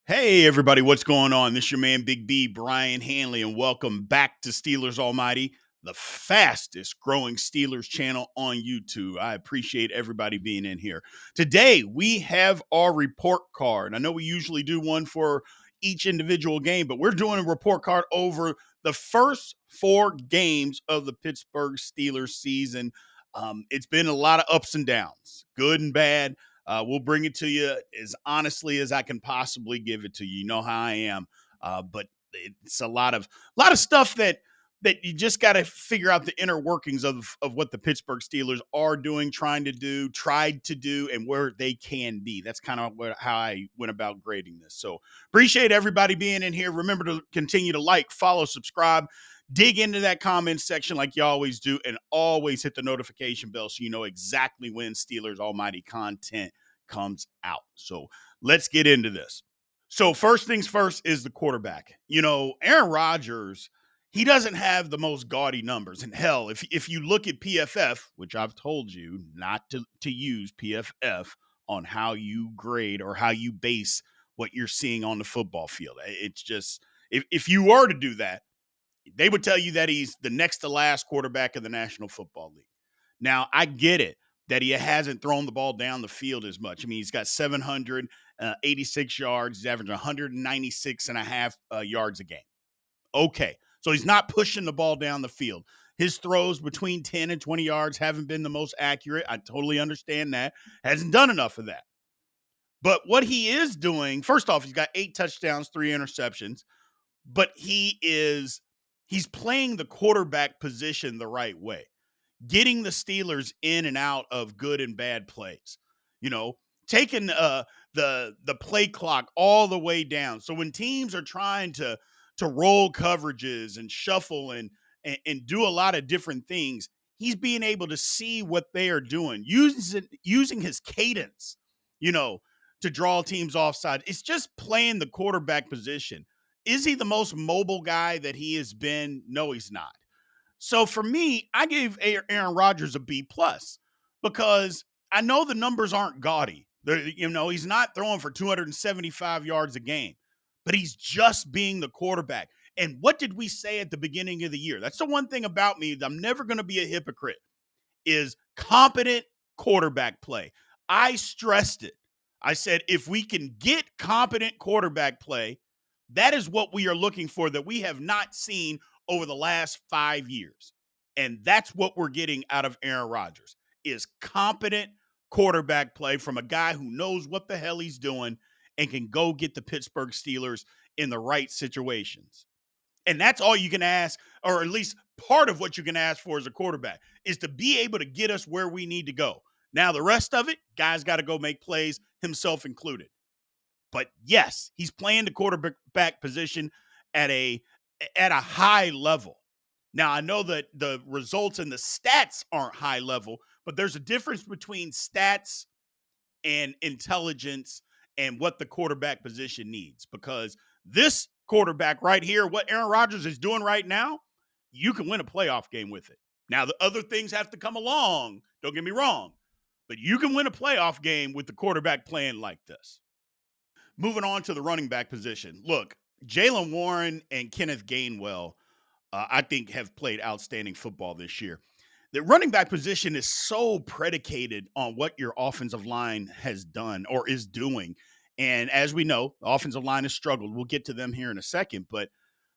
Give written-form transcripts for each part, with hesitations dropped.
Hey, everybody, what's going on? This is your man, Big B, Brian Hanley, and welcome back to Steelers Almighty, the fastest growing Steelers channel on YouTube. I appreciate everybody being in here. Today, we have our report card. I know we usually do one for each individual game, but we're doing a report card over the first four games of the Pittsburgh Steelers season. It's been a lot of ups and downs, good and bad. We'll bring it to you as honestly as I can possibly give it to you. You know how I am, but it's a lot of stuff that you just got to figure out the inner workings of what the Pittsburgh Steelers are doing, trying to do, tried to do, and where they can be. That's kind of how I went about grading this. So appreciate everybody being in here. Remember to continue to like, follow, subscribe. Dig into that comment section like you always do, and always hit the notification bell so you know exactly when Steelers Almighty content comes out. So let's get into this. So first things first is the quarterback. Aaron Rodgers, he doesn't have the most gaudy numbers. And hell, if you look at PFF, which I've told you not to use PFF on how you grade or how you base what you're seeing on the football field. It's just if you were to do that, they would tell you that he's the next to last quarterback in the National Football League. Now, I get it that he hasn't thrown the ball down the field as much. I mean, he's got 786 yards. He's averaging 196 and a half yards a game. Okay. So he's not pushing the ball down the field. His throws between 10 and 20 yards haven't been the most accurate. I totally understand that. Hasn't done enough of that. But what he is doing, first off, he's got 8 touchdowns, 3 interceptions, but he's playing the quarterback position the right way, getting the Steelers in and out of good and bad plays. You know, taking the play clock all the way down. So when teams are trying to roll coverages and shuffle and do a lot of different things, he's being able to see what they are doing, using his cadence, you know, to draw teams offside. It's just playing the quarterback position. Is he the most mobile guy that he has been? No, he's not. So for me, I gave Aaron Rodgers a B plus because I know the numbers aren't gaudy. He's not throwing for 275 yards a game, but he's just being the quarterback. And what did we say at the beginning of the year? That's the one thing about me that I'm never going to be a hypocrite is competent quarterback play. I stressed it. I said, if we can get competent quarterback play, that is what we are looking for that we have not seen over the last 5 years. And that's what we're getting out of Aaron Rodgers is competent quarterback play from a guy who knows what the hell he's doing and can go get the Pittsburgh Steelers in the right situations. And that's all you can ask, or at least part of what you can ask for as a quarterback, is to be able to get us where we need to go. Now, the rest of it, guys got to go make plays, himself included. But yes, he's playing the quarterback position at a high level. Now, I know that the results and the stats aren't high level, but there's a difference between stats and intelligence and what the quarterback position needs. Because this quarterback right here, what Aaron Rodgers is doing right now, you can win a playoff game with it. Now, the other things have to come along. Don't get me wrong, but you can win a playoff game with the quarterback playing like this. Moving on to the running back position. Look, Jalen Warren and Kenneth Gainwell, I think, have played outstanding football this year. The running back position is so predicated on what your offensive line has done or is doing. And as we know, the offensive line has struggled. We'll get to them here in a second. But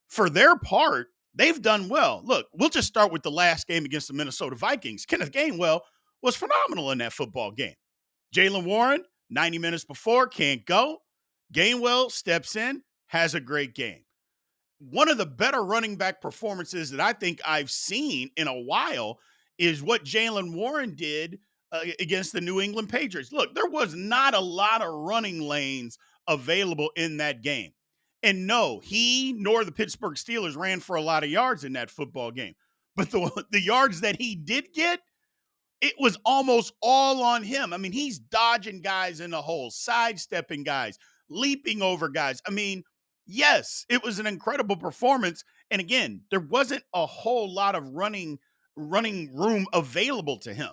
for their part, they've done well. Look, we'll just start with the last game against the Minnesota Vikings. Kenneth Gainwell was phenomenal in that football game. Jalen Warren, 90 minutes before, can't go. Gainwell steps in, has a great game. One of the better running back performances that I think I've seen in a while is what Jalen Warren did against the New England Patriots. Look, there was not a lot of running lanes available in that game. And no, he nor the Pittsburgh Steelers ran for a lot of yards in that football game. But the yards that he did get, it was almost all on him. I mean, he's dodging guys in the hole, sidestepping guys, leaping over guys. I mean, yes, it was an incredible performance. And again, there wasn't a whole lot of running room available to him.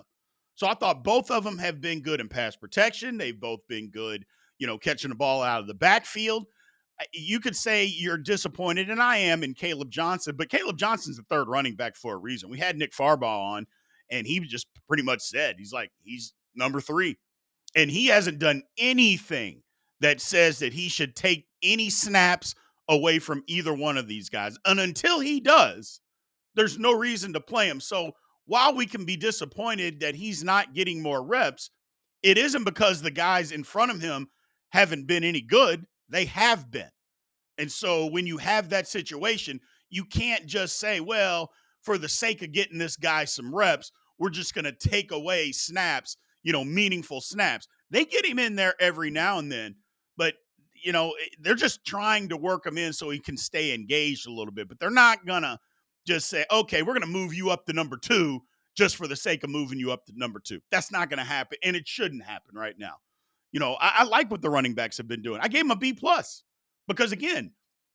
So I thought both of them have been good in pass protection. They've both been good, catching the ball out of the backfield. you could say you're disappointed, and I am in Caleb Johnson, but Caleb Johnson's the third running back for a reason. We had Nick Farbaugh on, and he just pretty much said, he's number three. And he hasn't done anything that says that he should take any snaps away from either one of these guys. And until he does, there's no reason to play him. So while we can be disappointed that he's not getting more reps, it isn't because the guys in front of him haven't been any good. They have been. And so when you have that situation, you can't just say, well, for the sake of getting this guy some reps, we're just going to take away snaps, meaningful snaps. They get him in there every now and then, but they're just trying to work him in so he can stay engaged a little bit. But they're not going to just say, okay, we're going to move you up to number two just for the sake of moving you up to number two. That's not going to happen, and it shouldn't happen right now. I like what the running backs have been doing. I gave them a B plus because, again,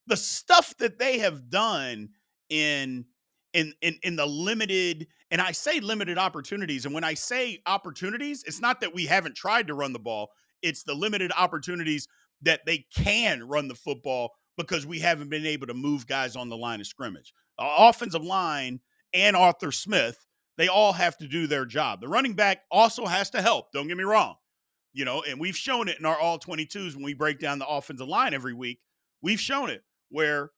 the stuff that they have done in the limited, and I say limited opportunities, and when I say opportunities, it's not that we haven't tried to run the ball. It's the limited opportunities that they can run the football because we haven't been able to move guys on the line of scrimmage. Offensive line and Arthur Smith, they all have to do their job. The running back also has to help. Don't get me wrong. And we've shown it in our all 22s when we break down the offensive line every week. We've shown it where,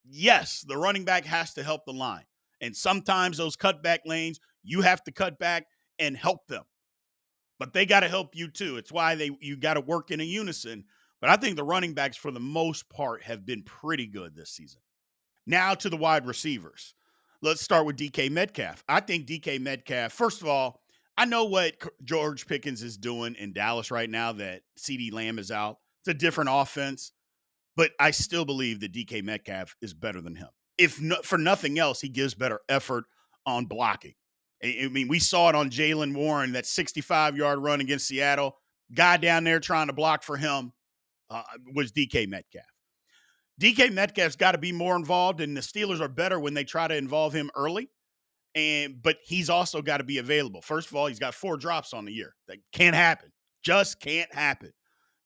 yes, the running back has to help the line. And sometimes those cutback lanes, you have to cut back and help them. But they got to help you too. It's why you got to work in a unison. But I think the running backs, for the most part, have been pretty good this season. Now to the wide receivers. Let's start with DK Metcalf. I think DK Metcalf, first of all, I know what George Pickens is doing in Dallas right now that CeeDee Lamb is out. It's a different offense, but I still believe that DK Metcalf is better than him. For nothing else, he gives better effort on blocking. I mean, we saw it on Jalen Warren, that 65-yard run against Seattle. Guy down there trying to block for him was DK Metcalf. DK Metcalf's got to be more involved, and the Steelers are better when they try to involve him early. But he's also got to be available. First of all, he's got 4 drops on the year. That can't happen. Just can't happen.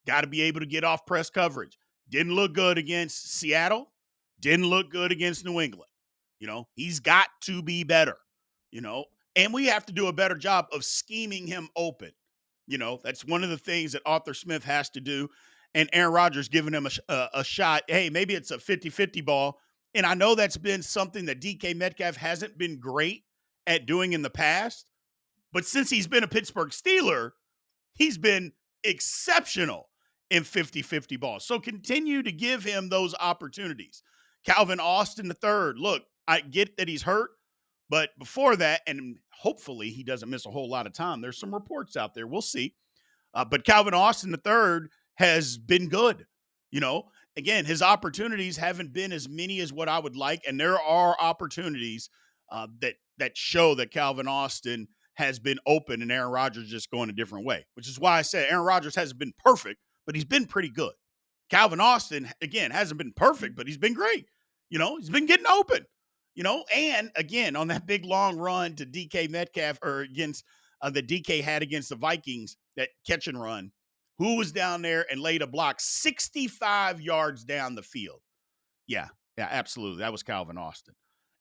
Got to be able to get off press coverage. Didn't look good against Seattle. Didn't look good against New England. He's got to be better, and we have to do a better job of scheming him open. That's one of the things that Arthur Smith has to do. And Aaron Rodgers giving him a shot. Hey, maybe it's a 50-50 ball. And I know that's been something that DK Metcalf hasn't been great at doing in the past. But since he's been a Pittsburgh Steeler, he's been exceptional in 50-50 balls. So continue to give him those opportunities. Calvin Austin III, look, I get that he's hurt, but before that, and hopefully he doesn't miss a whole lot of time, there's some reports out there. We'll see. But Calvin Austin III has been good. Again, his opportunities haven't been as many as what I would like. And there are opportunities that show that Calvin Austin has been open and Aaron Rodgers just going a different way, which is why I said Aaron Rodgers hasn't been perfect, but he's been pretty good. Calvin Austin, again, hasn't been perfect, but he's been great. He's been getting open, and again, on that big long run to DK Metcalf or against the DK had against the Vikings, that catch and run, who was down there and laid a block 65 yards down the field? Yeah, absolutely. That was Calvin Austin.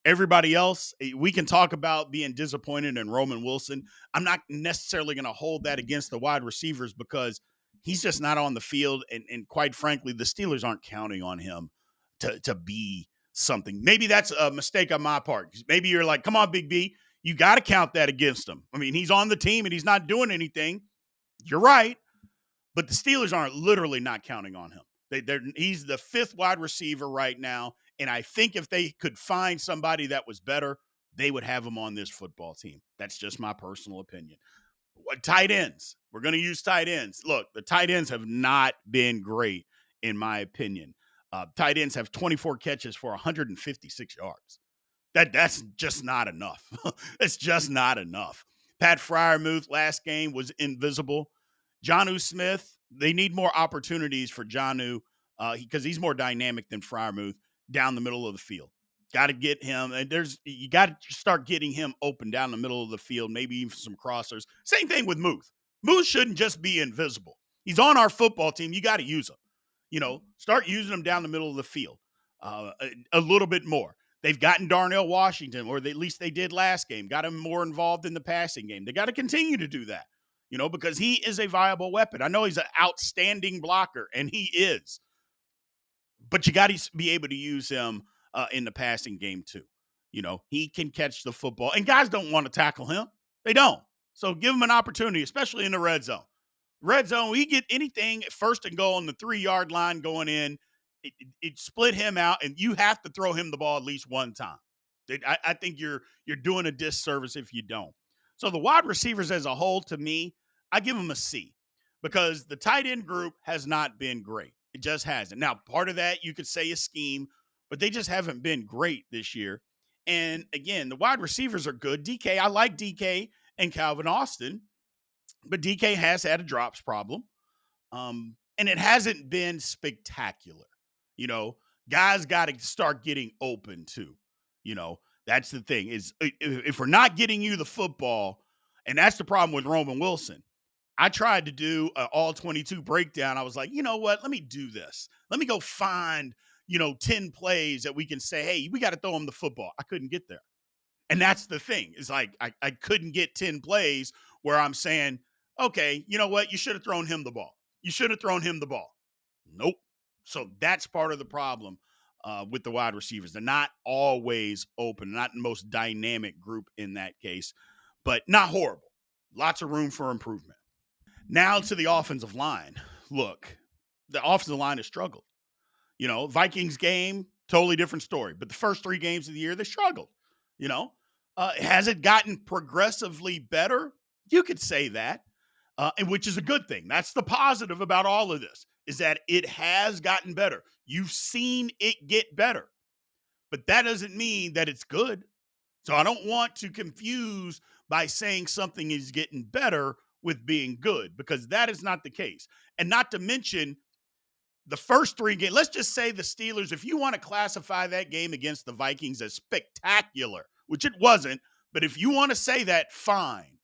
Everybody else, we can talk about being disappointed in Roman Wilson. I'm not necessarily going to hold that against the wide receivers because he's just not on the field. And quite frankly, the Steelers aren't counting on him to be something. Maybe that's a mistake on my part. Maybe you're like, come on, Big B, you got to count that against him. I mean, he's on the team and he's not doing anything. You're right. But the Steelers aren't literally not counting on him. He's the 5th wide receiver right now. And I think if they could find somebody that was better, they would have him on this football team. That's just my personal opinion. Tight ends. We're going to use tight ends. Look, the tight ends have not been great, in my opinion. Tight ends have 24 catches for 156 yards. That's just not enough. It's just not enough. Pat Freiermuth last game was invisible. Jonnu Smith, they need more opportunities for Jonnu because he's more dynamic than Freiermuth down the middle of the field. Got to get him, and you got to start getting him open down the middle of the field, maybe even some crossers. Same thing with Muth. Muth shouldn't just be invisible. He's on our football team. You got to use him. Start using them down the middle of the field a little bit more. They've gotten Darnell Washington, or at least they did last game, got him more involved in the passing game. They got to continue to do that, because he is a viable weapon. I know he's an outstanding blocker, and he is, but you got to be able to use him in the passing game too. He can catch the football, and guys don't want to tackle him. They don't. So give him an opportunity, especially in the red zone. Red zone, we get anything at first and goal on the 3-yard line going in. It split him out, and you have to throw him the ball at least one time. I think you're doing a disservice if you don't. So the wide receivers as a whole, to me, I give them a C because the tight end group has not been great. It just hasn't. Now, part of that you could say is scheme, but they just haven't been great this year. And again, the wide receivers are good. DK, I like DK and Calvin Austin, but DK has had a drops problem. And it hasn't been spectacular. You know, Guys got to start getting open too. You know, that's the thing is if we're not getting you the football, and that's the problem with Roman Wilson. I tried to do an all 22 breakdown. I was like, you know what? Let me do this. Let me go find, 10 plays that we can say, hey, we got to throw him the football. I couldn't get there. And that's the thing. It's like I couldn't get 10 plays where I'm saying, okay, you know what? You should have thrown him the ball. You should have thrown him the ball. Nope. So that's part of the problem with the wide receivers. They're not always open, not the most dynamic group in that case, but not horrible. Lots of room for improvement. Now to the offensive line. Look, the offensive line has struggled. Vikings game, totally different story. But the first 3 games of the year, they struggled. You know, has it gotten progressively better? You could say that, and which is a good thing. That's the positive about all of this is that it has gotten better. You've seen it get better, but that doesn't mean that it's good. So I don't want to confuse by saying something is getting better with being good because that is not the case. And not to mention the first 3 games, let's just say the Steelers, if you want to classify that game against the Vikings as spectacular, which it wasn't, but if you want to say that, fine.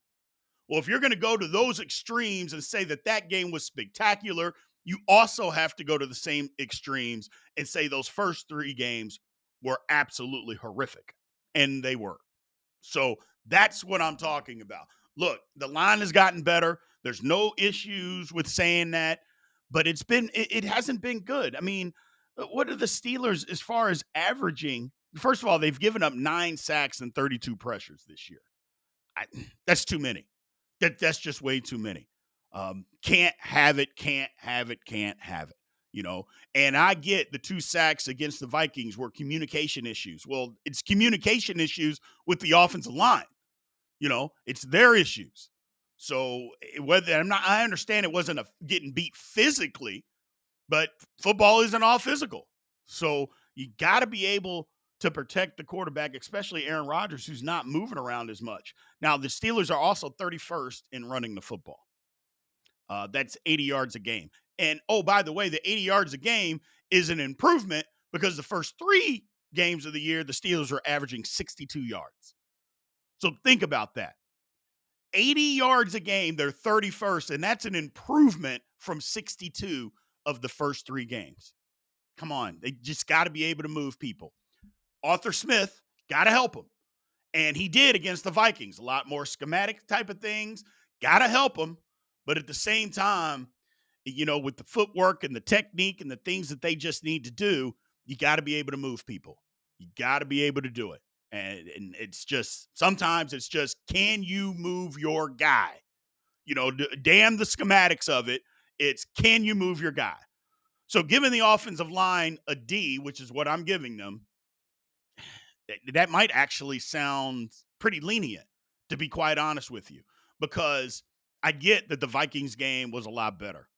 Well, if you're going to go to those extremes and say that that game was spectacular, you also have to go to the same extremes and say those first 3 games were absolutely horrific. And they were. So that's what I'm talking about. Look, the line has gotten better. There's no issues with saying that, but it hasn't been good. I mean, what are the Steelers as far as averaging? First of all, they've given up 9 sacks and 32 pressures this year. That's too many. That's just way too many. Can't have it, can't have it, can't have it. And I get the 2 sacks against the Vikings were communication issues. Well, it's communication issues with the offensive line. It's their issues. So whether I understand it wasn't getting beat physically, but football isn't all physical. So you got to be able to protect the quarterback, especially Aaron Rodgers, who's not moving around as much. Now, the Steelers are also 31st in running the football. That's 80 yards a game. And, oh, by the way, the 80 yards a game is an improvement because the first 3 games of the year, the Steelers were averaging 62 yards. So think about that. 80 yards a game, they're 31st, and that's an improvement from 62 of the first 3 games. Come on. They just got to be able to move people. Arthur Smith, got to help him. And he did against the Vikings. A lot more schematic type of things. Got to help him. But at the same time, with the footwork and the technique and the things that they just need to do, you got to be able to move people. You got to be able to do it. And it's just, sometimes it's just, can you move your guy? Damn the schematics of it. It's, can you move your guy? So giving the offensive line a D, which is what I'm giving them, that might actually sound pretty lenient, to be quite honest with you, because I get that the Vikings game was a lot better.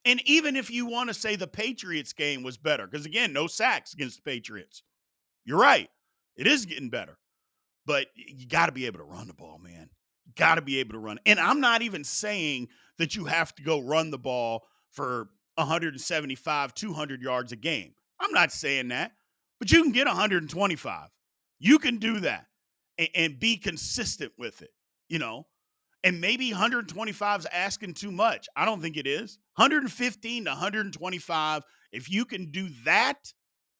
And even if you want to say the Patriots game was better, because again, no sacks against the Patriots. You're right. It is getting better. But you got to be able to run the ball, man. Got to be able to run. And I'm not even saying that you have to go run the ball for 175, 200 yards a game. I'm not saying that. But you can get 125. You can do that and be consistent with it, And maybe 125 is asking too much. I don't think it is. 115 to 125 If you can do that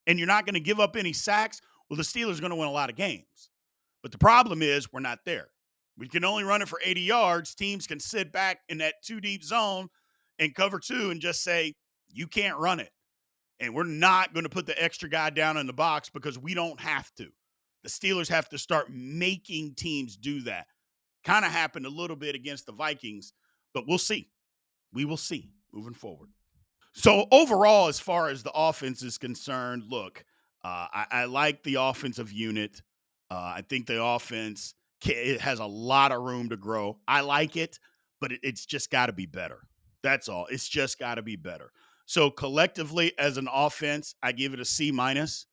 and you're not going to give up any sacks, well, the Steelers are going to win a lot of games. But the problem is we're not there. We can only run it for 80 yards. Teams can sit back in that two deep zone and cover two and just say, you can't run it. And we're not going to put the extra guy down in the box because we don't have to. The Steelers have to start making teams do that. Kind of happened a little bit against the Vikings, but we'll see. We will see moving forward. So overall, as far as the offense is concerned, look, I like the offensive unit. I think the offense it has a lot of room to grow. I like it, but it's just got to be better. That's all. It's just got to be better. So collectively, as an offense, I give it a C minus,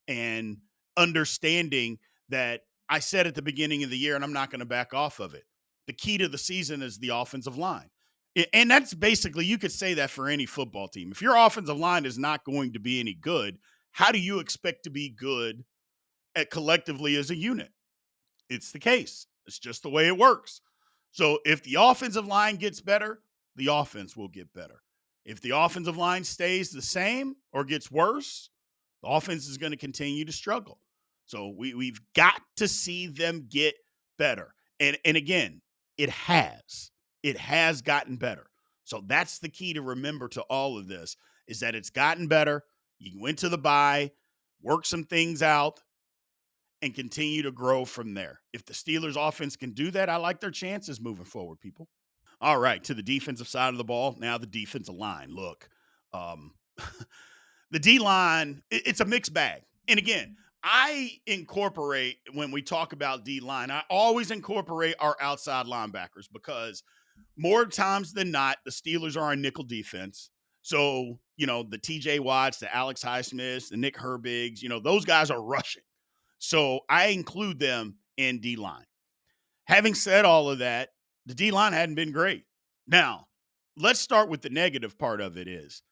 and understanding that I said at the beginning of the year, and I'm not going to back off of it. The key to the season is the offensive line. And that's basically, you could say that for any football team. If your offensive line is not going to be any good, how do you expect to be good at collectively as a unit? It's the case. It's just the way it works. So if the offensive line gets better, the offense will get better. If the offensive line stays the same or gets worse, the offense is going to continue to struggle. So we've got to see them get better. And again, it has. It has gotten better. So that's the key to remember to all of this is that it's gotten better. You went to the bye, work some things out, and continue to grow from there. If the Steelers offense can do that, I like their chances moving forward, people. All right, to the defensive side of the ball. Now the defensive line. Look, um, the D line, it's a mixed bag. And again, I incorporate when we talk about D line, I always incorporate our outside linebackers because more times than not, the Steelers are a nickel defense. So, the TJ Watts, the Alex Highsmiths, the Nick Herbigs, those guys are rushing. So I include them in D line. Having said all of that, the D line hadn't been great. Now, let's start with the negative part of it is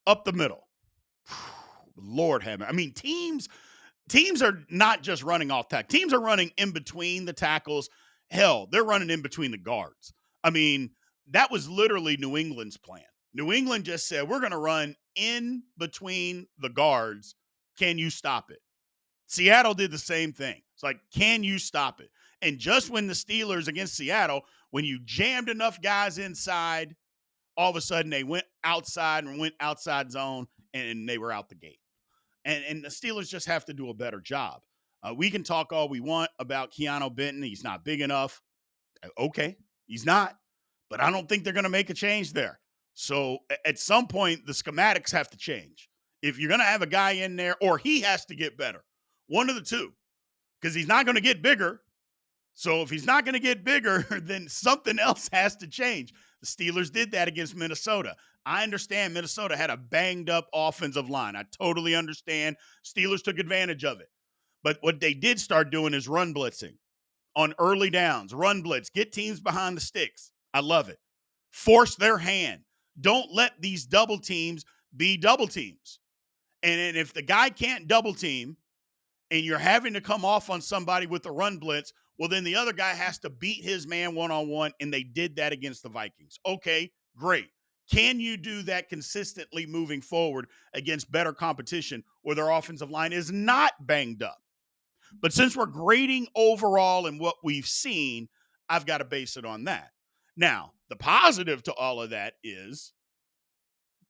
up the middle. Lord have mercy. I mean, teams are not just running off tackle. Teams are running in between the tackles. Hell, they're running in between the guards. I mean, that was literally New England's plan. New England just said, we're going to run in between the guards. Can you stop it? Seattle did the same thing. It's like, can you stop it? And just when the Steelers against Seattle, when you jammed enough guys inside, all of a sudden they went outside and went outside zone and they were out the gate. And the Steelers just have to do a better job. We can talk all we want about Keanu Benton. He's not big enough. Okay, he's not. But I don't think they're going to make a change there. So at some point, the schematics have to change. If you're going to have a guy in there, or he has to get better, one of the two, because he's not going to get bigger. So if he's not going to get bigger, then something else has to change. The Steelers did that against Minnesota. I understand Minnesota had a banged up offensive line. I totally understand. Steelers took advantage of it. But what they did start doing is run blitzing on early downs, run blitz, get teams behind the sticks. I love it. Force their hand. Don't let these double teams be double teams. And if the guy can't double team, and you're having to come off on somebody with a run blitz, well, then the other guy has to beat his man one-on-one, and they did that against the Vikings. Okay, great. Can you do that consistently moving forward against better competition where their offensive line is not banged up? But since we're grading overall and what we've seen, I've got to base it on that. Now, the positive to all of that is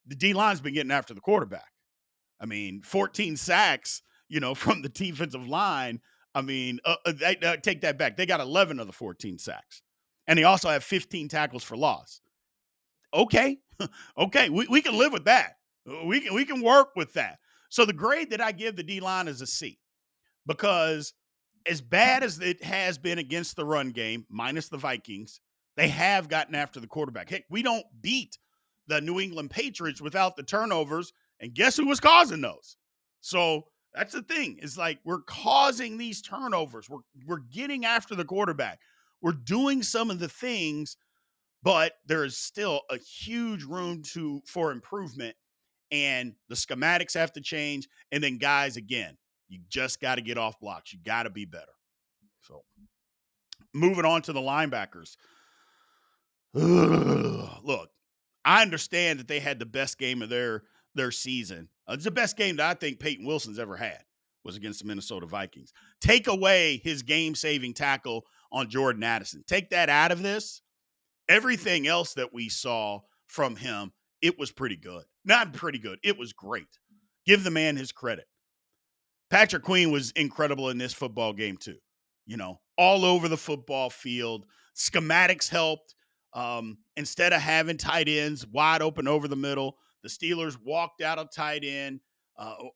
the D-line's been getting after the quarterback. I mean, 14 sacks, from the defensive line. I mean, take that back. They got 11 of the 14 sacks. And they also have 15 tackles for loss. Okay. Okay. We can live with that. We can work with that. So the grade that I give the D line is a C because as bad as it has been against the run game, minus the Vikings, they have gotten after the quarterback. Heck, we don't beat the New England Patriots without the turnovers. And guess who was causing those? So that's the thing. It's like we're causing these turnovers. We're getting after the quarterback. We're doing some of the things, but there is still a huge room for improvement. And the schematics have to change. And then, guys, again, you just got to get off blocks. You got to be better. So moving on to the linebackers. Look, I understand that they had the best game of their their season. It's the best game that I think Peyton Wilson's ever had was against the Minnesota Vikings. Take away his game-saving tackle on Jordan Addison. Take that out of this. Everything else that we saw from him, it was pretty good. Not pretty good. It was great. Give the man his credit. Patrick Queen was incredible in this football game too. All over the football field. Schematics helped. Instead of having tight ends wide open over the middle, the Steelers walked out a tight end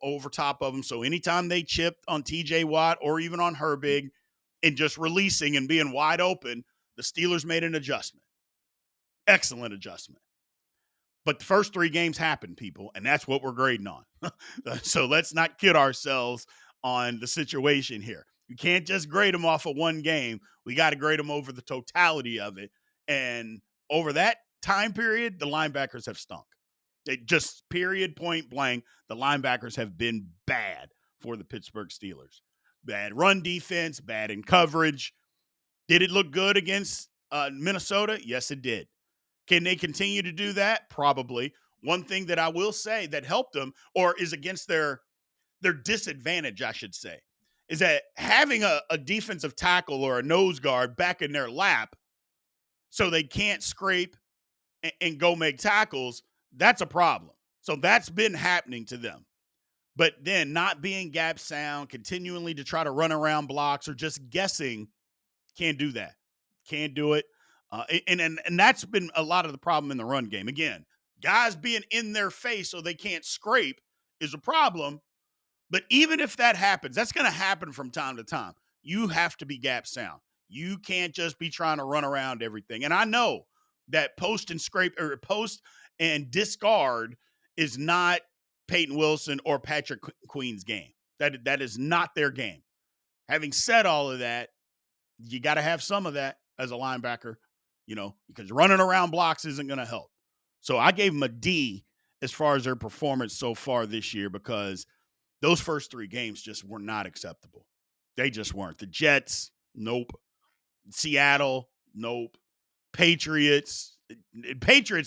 over top of them. So anytime they chipped on TJ Watt or even on Herbig and just releasing and being wide open, the Steelers made an adjustment. Excellent adjustment. But the first 3 games happened, people, and that's what we're grading on. So let's not kid ourselves on the situation here. You can't just grade them off of one game. We got to grade them over the totality of it. And over that time period, the linebackers have stunk. It just period, point blank, the linebackers have been bad for the Pittsburgh Steelers. Bad run defense, bad in coverage. Did it look good against Minnesota? Yes, it did. Can they continue to do that? Probably. One thing that I will say that helped them, or is against their disadvantage, I should say, is that having a defensive tackle or a nose guard back in their lap so they can't scrape and go make tackles, that's a problem. So that's been happening to them. But then not being gap sound, continually to try to run around blocks or just guessing, can't do that. Can't do it. And that's been a lot of the problem in the run game. Again, guys being in their face so they can't scrape is a problem. But even if that happens, that's going to happen from time to time. You have to be gap sound. You can't just be trying to run around everything. And I know that post and scrape or post and discard is not Peyton Wilson or Patrick Queen's game. That is not their game. Having said all of that, you got to have some of that as a linebacker, because running around blocks isn't going to help. So I gave them a D as far as their performance so far this year because those first 3 games just were not acceptable. They just weren't. The Jets, nope. Seattle, nope. Patriots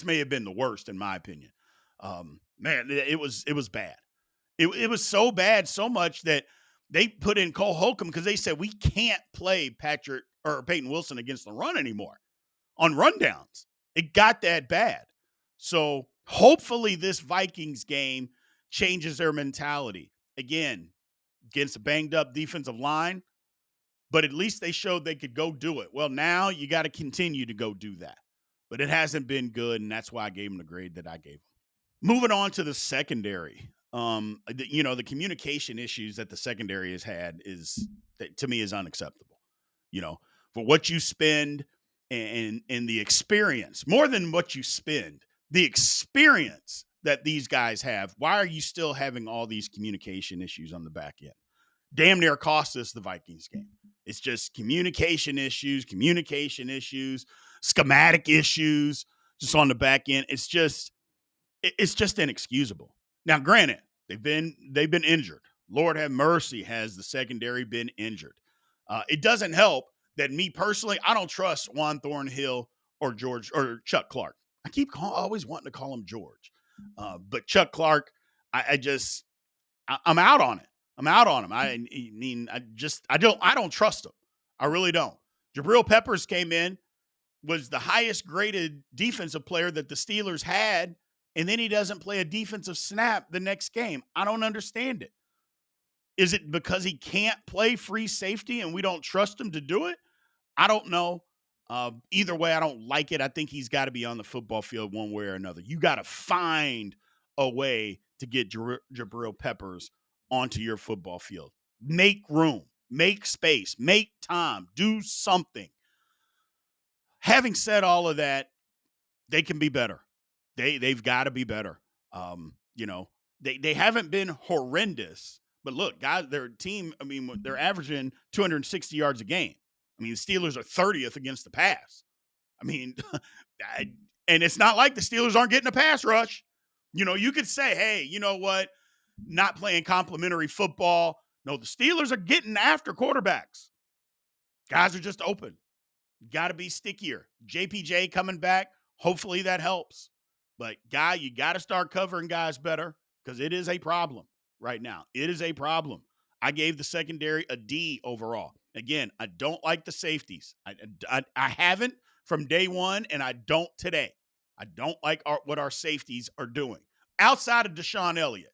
may have been the worst in my opinion. Man, it was bad. It was so bad, so much that they put in Cole Holcomb because they said we can't play Patrick or Peyton Wilson against the run anymore on rundowns. It got that bad. So hopefully this Vikings game changes their mentality. Again, against a banged up defensive line, but at least they showed they could go do it. Well, now you got to continue to go do that. But it hasn't been good, and that's why I gave them the grade that I gave them. Moving on to the secondary. The communication issues that the secondary has had to me is unacceptable. For what you spend and the experience, more than what you spend, the experience that these guys have. Why are you still having all these communication issues on the back end? Damn near cost us the Vikings game. It's just communication issues, schematic issues, just on the back end. It's just inexcusable. Now, granted, they've been injured. Lord have mercy, has the secondary been injured. It doesn't help that me personally, I don't trust Juan Thornhill or Chuck Clark. I keep always wanting to call him George, but Chuck Clark, I'm out on it. I'm out on him. I mean, I don't trust him. I really don't. Jabril Peppers came in, was the highest graded defensive player that the Steelers had, and then he doesn't play a defensive snap the next game. I don't understand it. Is it because he can't play free safety and we don't trust him to do it? I don't know. Either way, I don't like it. I think he's got to be on the football field one way or another. You got to find a way to get Jabril Peppers onto your football field. Make room, make space, make time, do something. Having said all of that, they can be better. They've got to be better. They haven't been horrendous, but look, guys, their team, I mean, they're averaging 260 yards a game. I mean, the Steelers are 30th against the pass. I mean, and it's not like the Steelers aren't getting a pass rush. You could say, hey, you know what? Not playing complimentary football. No, the Steelers are getting after quarterbacks. Guys are just open. Got to be stickier. JPJ coming back. Hopefully that helps. But guy, you got to start covering guys better because it is a problem right now. It is a problem. I gave the secondary a D overall. Again, I don't like the safeties. I haven't from day one, and I don't today. I don't like what our safeties are doing outside of Deshaun Elliott.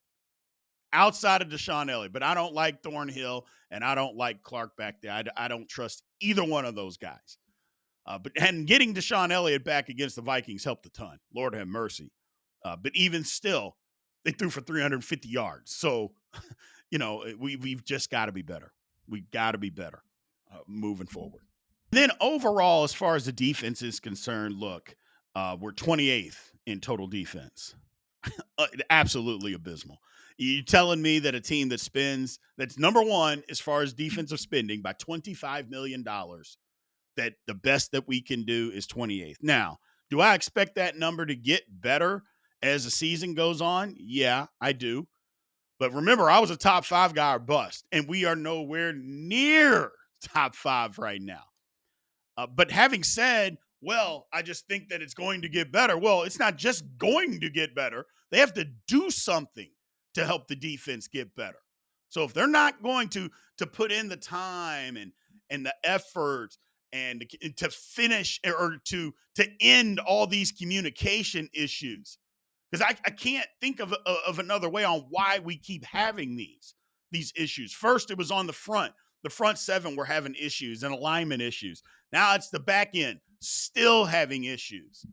Outside of Deshaun Elliott, but I don't like Thornhill and I don't like Clark back there. I don't trust either one of those guys. But getting Deshaun Elliott back against the Vikings helped a ton. Lord have mercy. But even still, they threw for 350 yards. So, we've just got to be better. We've got to be better moving forward. Then overall, as far as the defense is concerned, look, we're 28th in total defense. Absolutely abysmal. You telling me that a team that's number one as far as defensive spending by $25 million, that the best that we can do is 28th. Now, do I expect that number to get better as the season goes on? Yeah, I do. But remember, I was a top 5 guy or bust, and we are nowhere near top 5 right now. But having said, well, I just think that it's going to get better. Well, it's not just going to get better. They have to do something to help the defense get better. So if they're not going to put in the time and the effort and to finish or to end all these communication issues, because I can't think of another way on why we keep having these issues. First, it was on the front. The front 7 were having issues and alignment issues. Now it's the back end still having issues.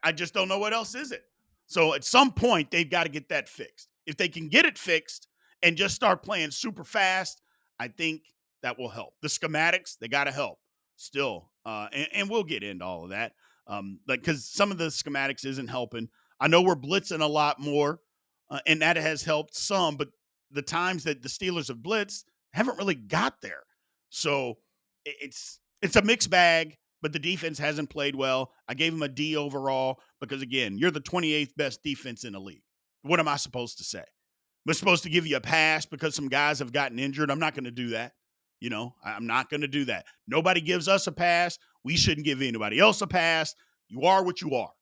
I just don't know what else is it. So at some point, they've got to get that fixed. If they can get it fixed and just start playing super fast, I think that will help. The schematics, they got to help still. And we'll get into all of that. Because some of the schematics isn't helping. I know we're blitzing a lot more, and that has helped some, but the times that the Steelers have blitzed haven't really got there. So it's a mixed bag, but the defense hasn't played well. I gave them a D overall because, again, you're the 28th best defense in the league. What am I supposed to say? We're supposed to give you a pass because some guys have gotten injured. I'm not going to do that. I'm not going to do that. Nobody gives us a pass. We shouldn't give anybody else a pass. You are what you are.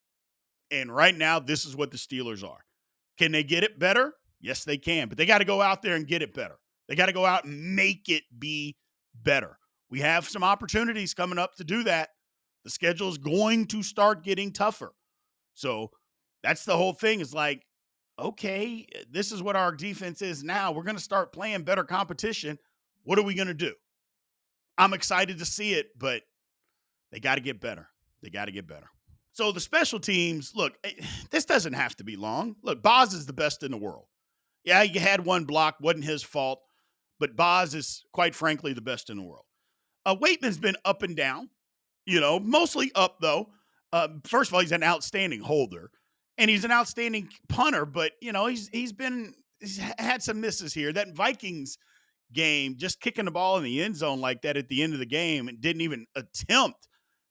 And right now, this is what the Steelers are. Can they get it better? Yes, they can. But they got to go out there and get it better. They got to go out and make it be better. We have some opportunities coming up to do that. The schedule is going to start getting tougher. So that's the whole thing, is like, okay, this is what our defense is now. We're going to start playing better competition. What are we going to do? I'm excited to see it, but they got to get better. They got to get better. So the special teams, look, this doesn't have to be long. Look, Boz is the best in the world. Yeah, he had one block, wasn't his fault, but Boz is, quite frankly, the best in the world. Waitman's been up and down, mostly up, though. First of all, he's an outstanding holder, and he's an outstanding punter, but, he's had some misses here. That Vikings game, just kicking the ball in the end zone like that at the end of the game and didn't even attempt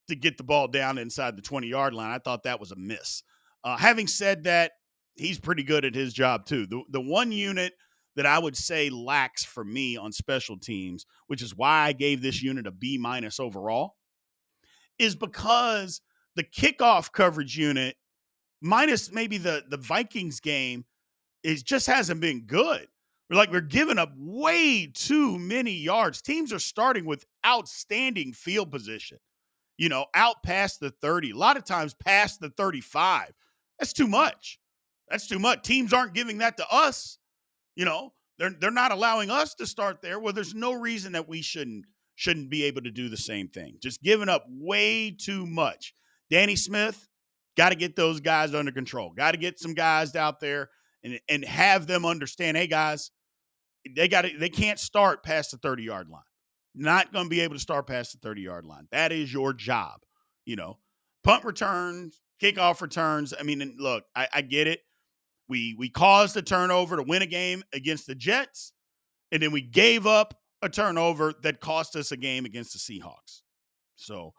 to get the ball down inside the 20-yard line. I thought that was a miss. Having said that, he's pretty good at his job too. The one unit that I would say lacks for me on special teams, which is why I gave this unit a B- overall, is because the kickoff coverage unit, minus maybe the Vikings game, just hasn't been good. We're giving up way too many yards. Teams are starting with outstanding field position, out past the 30, a lot of times past the 35. That's too much. That's too much. Teams aren't giving that to us. They're not allowing us to start there. Well, there's no reason that we shouldn't be able to do the same thing. Just giving up way too much. Danny Smith, got to get those guys under control. Got to get some guys out there and have them understand, hey guys, they can't start past the 30-yard line. Not going to be able to start past the 30-yard line. That is your job. Punt returns, kickoff returns. I mean, look, I get it. We caused a turnover to win a game against the Jets, and then we gave up a turnover that cost us a game against the Seahawks. So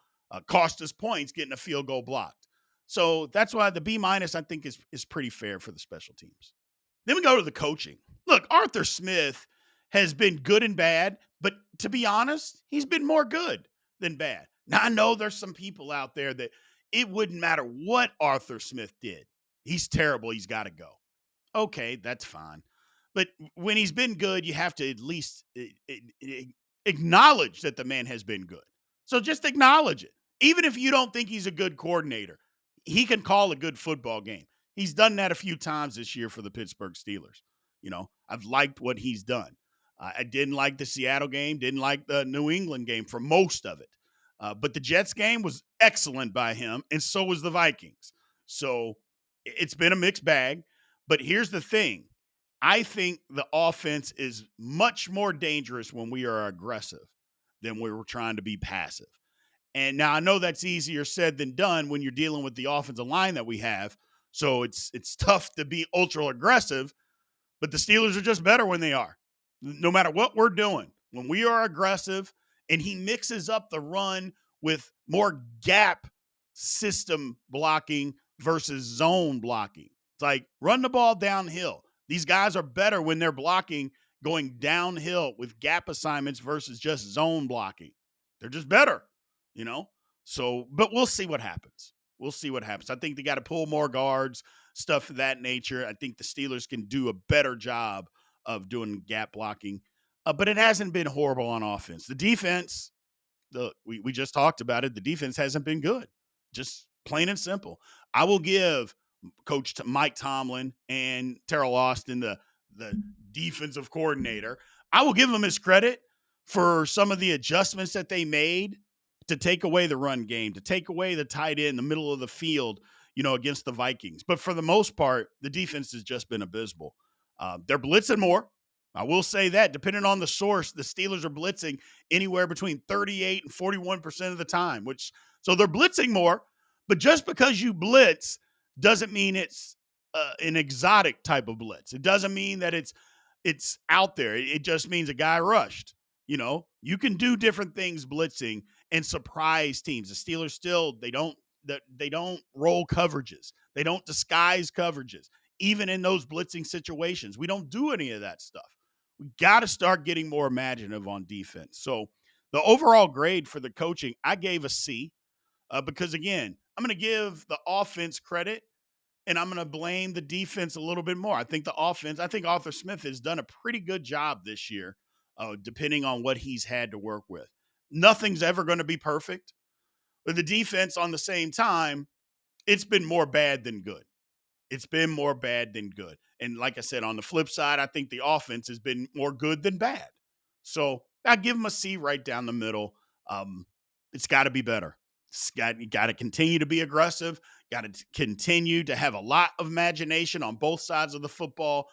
cost us points getting a field goal blocked. So that's why the B- I think is pretty fair for the special teams. Then we go to the coaching. Look, Arthur Smith has been good and bad, but to be honest, he's been more good than bad. Now, I know there's some people out there that it wouldn't matter what Arthur Smith did. He's terrible. He's got to go. Okay, that's fine. But when he's been good, you have to at least acknowledge that the man has been good. So just acknowledge it. Even if you don't think he's a good coordinator, he can call a good football game. He's done that a few times this year for the Pittsburgh Steelers. I've liked what he's done. I didn't like the Seattle game, didn't like the New England game for most of it. But the Jets game was excellent by him, and so was the Vikings. So it's been a mixed bag. But here's the thing. I think the offense is much more dangerous when we are aggressive than we were trying to be passive. And now I know that's easier said than done when you're dealing with the offensive line that we have. So it's tough to be ultra aggressive, but the Steelers are just better when they are. No matter what we're doing, when we are aggressive and he mixes up the run with more gap system blocking versus zone blocking. It's like run the ball downhill. These guys are better when they're blocking going downhill with gap assignments versus just zone blocking. They're just better, you know? So, but we'll see what happens. We'll see what happens. I think they got to pull more guards, stuff of that nature. I think the Steelers can do a better job of doing gap blocking, but it hasn't been horrible on offense. The defense, we just talked about it. The defense hasn't been good, just plain and simple. I will give Coach Mike Tomlin and Terrell Austin, the defensive coordinator, I will give them his credit for some of the adjustments that they made to take away the run game, to take away the tight end, the middle of the field, against the Vikings. But for the most part, the defense has just been abysmal. They're blitzing more. I will say that, depending on the source, the Steelers are blitzing anywhere between 38 and 41% of the time, so they're blitzing more. But just because you blitz doesn't mean it's an exotic type of blitz. It doesn't mean that it's out there. It just means a guy rushed. You can do different things blitzing and surprise teams. The Steelers still they don't roll coverages. They don't disguise coverages. Even in those blitzing situations, we don't do any of that stuff. We got to start getting more imaginative on defense. So the overall grade for the coaching, I gave a C because, again, I'm going to give the offense credit and I'm going to blame the defense a little bit more. I think Arthur Smith has done a pretty good job this year, depending on what he's had to work with. Nothing's ever going to be perfect, but the defense on the same time, it's been more bad than good. It's been more bad than good. And like I said, on the flip side, I think the offense has been more good than bad. So I give them a C right down the middle. It's got to be better. You got to continue to be aggressive. Got to continue to have a lot of imagination on both sides of the football.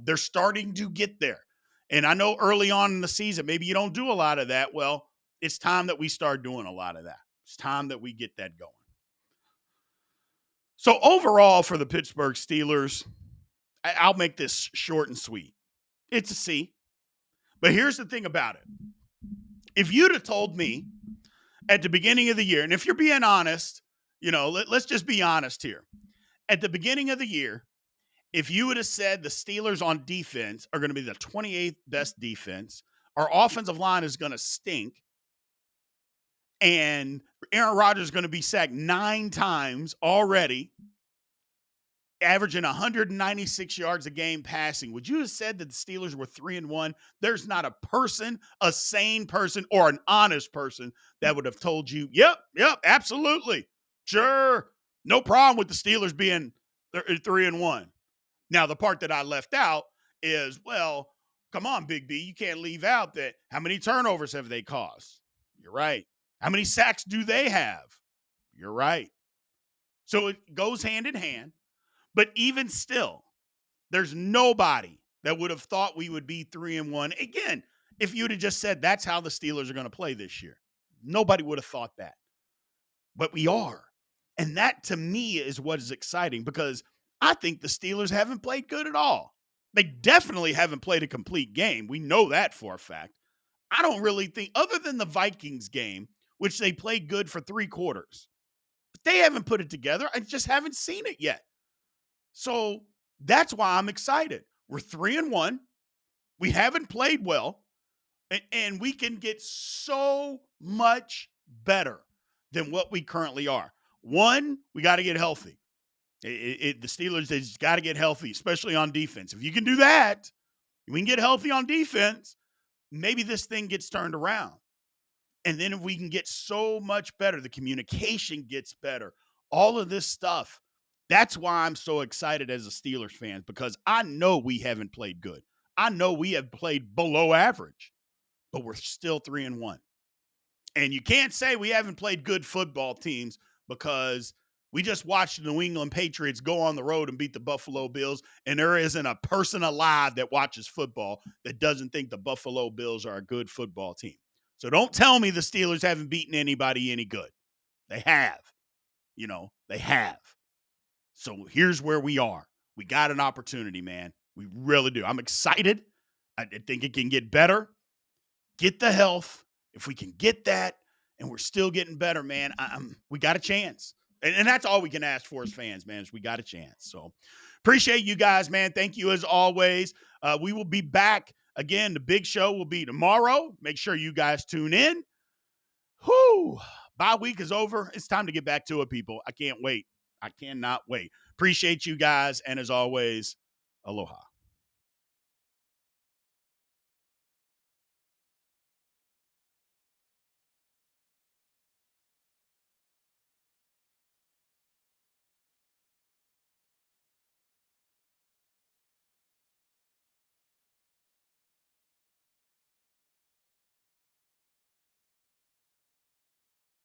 They're starting to get there. And I know early on in the season, maybe you don't do a lot of that. Well, it's time that we start doing a lot of that. It's time that we get that going. So overall for the Pittsburgh Steelers, I'll make this short and sweet. It's a C. But here's the thing about it. If you'd have told me at the beginning of the year, and if you're being honest, let's just be honest here. At the beginning of the year, if you would have said the Steelers on defense are going to be the 28th best defense, our offensive line is going to stink, and Aaron Rodgers is going to be sacked 9 times already, averaging 196 yards a game passing, would you have said that the Steelers were 3-1? There's not a person, a sane person, or an honest person that would have told you, yep, absolutely. Sure. No problem with the Steelers being 3-1. Now, the part that I left out is, well, come on, Big B, you can't leave out that how many turnovers have they caused? You're right. How many sacks do they have? You're right. So it goes hand in hand. But even still, there's nobody that would have thought we would be 3-1. Again, if you'd have just said that's how the Steelers are going to play this year, nobody would have thought that. But we are. And that, to me, is what is exciting because I think the Steelers haven't played good at all. They definitely haven't played a complete game. We know that for a fact. I don't really think, other than the Vikings game, which they played good for 3 quarters, but they haven't put it together. I just haven't seen it yet. So that's why I'm excited. We're 3-1. We haven't played well, and we can get so much better than what we currently are. One, we got to get healthy. The Steelers, they just got to get healthy, especially on defense. If you can do that, we can get healthy on defense, maybe this thing gets turned around. And then if we can get so much better, the communication gets better, all of this stuff. That's why I'm so excited as a Steelers fan, because I know we haven't played good. I know we have played below average, but we're still 3-1. And you can't say we haven't played good football teams because we just watched the New England Patriots go on the road and beat the Buffalo Bills, and there isn't a person alive that watches football that doesn't think the Buffalo Bills are a good football team. So don't tell me the Steelers haven't beaten anybody any good. They have. They have. So here's where we are. We got an opportunity, man. We really do. I'm excited. I think it can get better. Get the health. If we can get that and we're still getting better, man, we got a chance. And that's all we can ask for as fans, man, is we got a chance. So appreciate you guys, man. Thank you as always. We will be back again. The big show will be tomorrow. Make sure you guys tune in. Whew. Bye week is over. It's time to get back to it, people. I can't wait. I cannot wait. Appreciate you guys. And as always, aloha.